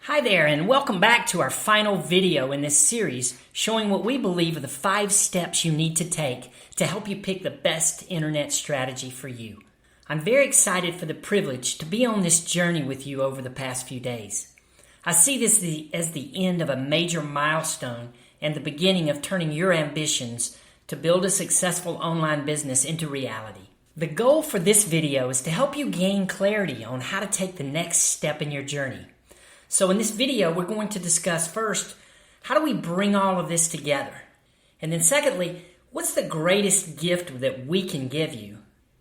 Hi there, and welcome back to our final video in this series showing what we believe are the 5 steps you need to take to help you pick the best internet strategy for you. I'm very excited for the privilege to be on this journey with you over the past few days. I see this as the end of a major milestone and the beginning of turning your ambitions to build a successful online business into reality. The goal for this video is to help you gain clarity on how to take the next step in your journey. So in this video, we're going to discuss first, how do we bring all of this together? And then secondly, what's the greatest gift that we can give you?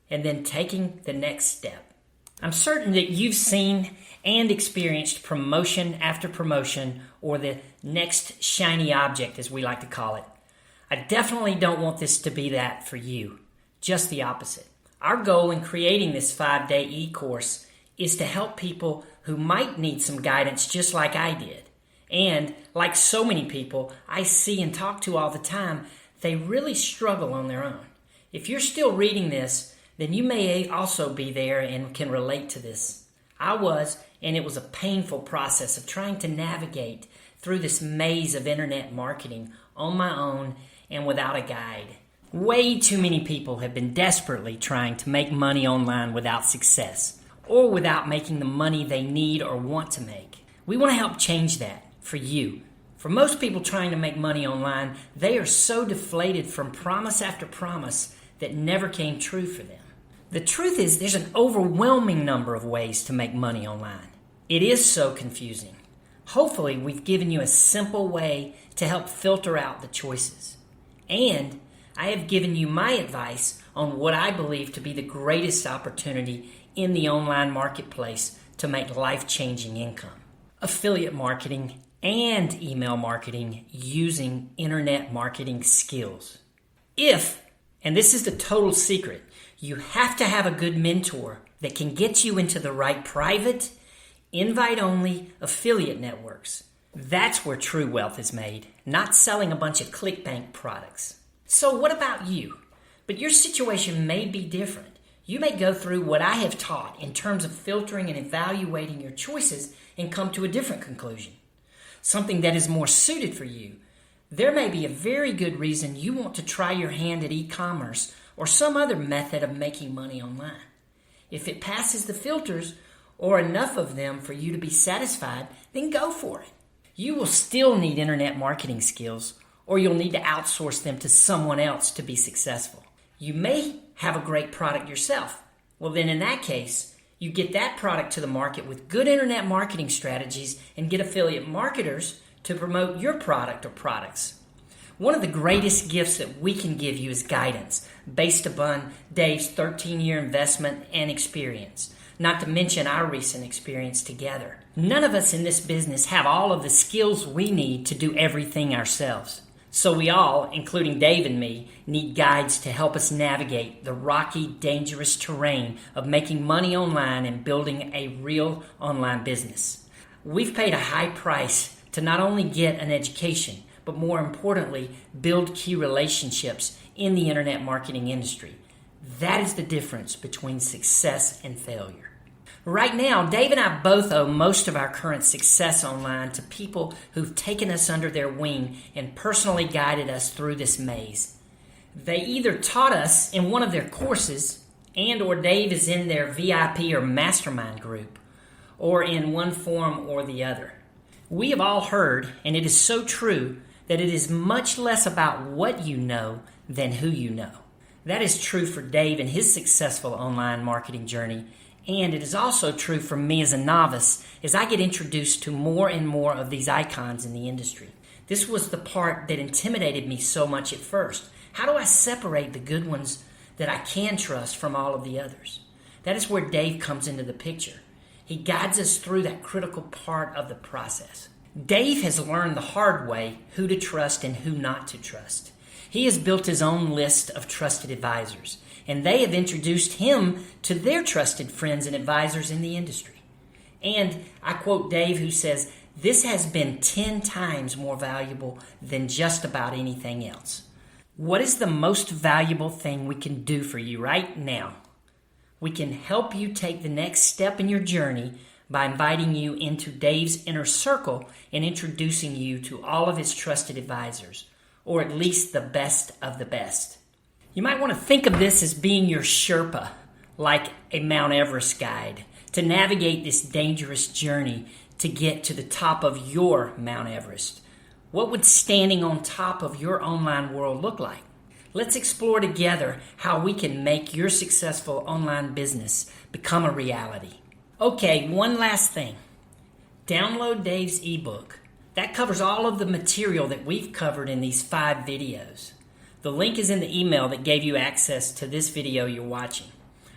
And then taking the next step. I'm certain that you've seen and experienced promotion after promotion, or the next shiny object, as we like to call it. I definitely don't want this to be that for you. Just the opposite. Our goal in creating this 5-day e-course is to help people who might need some guidance just like I did. And like so many people I see and talk to all the time, they really struggle on their own. If you're still reading this, then you may also be there and can relate to this. I was, and it was a painful process of trying to navigate through this maze of internet marketing on my own and without a guide. Way too many people have been desperately trying to make money online without success, or without making the money they need or want to make. We want to help change that for you. For most people trying to make money online, they are so deflated from promise after promise that never came true for them. The truth is, there's an overwhelming number of ways to make money online. It is so confusing. Hopefully, we've given you a simple way to help filter out the choices. And I have given you my advice on what I believe to be the greatest opportunity in the online marketplace to make life-changing income. Affiliate marketing and email marketing using internet marketing skills. And this is the total secret, you have to have a good mentor that can get you into the right private, invite-only affiliate networks. That's where true wealth is made, not selling a bunch of ClickBank products. So what about you? But your situation may be different. You may go through what I have taught in terms of filtering and evaluating your choices and come to a different conclusion, something that is more suited for you. There may be a very good reason you want to try your hand at e-commerce or some other method of making money online. If it passes the filters or enough of them for you to be satisfied, then go for it. You will still need internet marketing skills, or you'll need to outsource them to someone else to be successful. You may have a great product yourself. Well, then in that case, you get that product to the market with good internet marketing strategies and get affiliate marketers to promote your product or products. One of the greatest gifts that we can give you is guidance based upon Dave's 13-year investment and experience, not to mention our recent experience together. None of us in this business have all of the skills we need to do everything ourselves. So we all, including Dave and me, need guides to help us navigate the rocky, dangerous terrain of making money online and building a real online business. We've paid a high price to not only get an education, but more importantly, build key relationships in the internet marketing industry. That is the difference between success and failure. Right now, Dave and I both owe most of our current success online to people who've taken us under their wing and personally guided us through this maze. They either taught us in one of their courses, or Dave is in their VIP or mastermind group, or in one form or the other. We have all heard, and it is so true, that it is much less about what you know than who you know. That is true for Dave and his successful online marketing journey. And it is also true for me as a novice as I get introduced to more and more of these icons in the industry. This was the part that intimidated me so much at first. How do I separate the good ones that I can trust from all of the others? That is where Dave comes into the picture. He guides us through that critical part of the process. Dave has learned the hard way who to trust and who not to trust. He has built his own list of trusted advisors, and they have introduced him to their trusted friends and advisors in the industry. And I quote Dave, who says, "This has been 10 times more valuable than just about anything else." What is the most valuable thing we can do for you right now? We can help you take the next step in your journey by inviting you into Dave's inner circle and introducing you to all of his trusted advisors, or at least the best of the best. You might want to think of this as being your Sherpa, like a Mount Everest guide, to navigate this dangerous journey to get to the top of your Mount Everest. What would standing on top of your online world look like? Let's explore together how we can make your successful online business become a reality. Okay, one last thing. Download Dave's ebook. That covers all of the material that we've covered in these 5 videos. The link is in the email that gave you access to this video you're watching.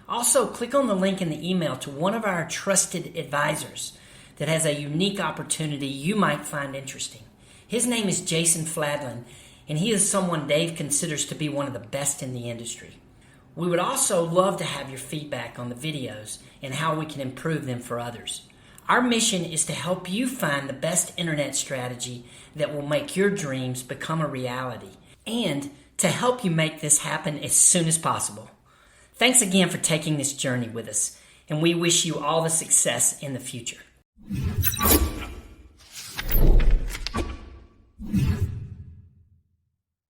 Also, click on the link in the email to one of our trusted advisors that has a unique opportunity you might find interesting. His name is Jason Fladlin, and he is someone Dave considers to be one of the best in the industry. We would also love to have your feedback on the videos and how we can improve them for others. Our mission is to help you find the best internet strategy that will make your dreams become a reality, and to help you make this happen as soon as possible. Thanks again for taking this journey with us, and we wish you all the success in the future.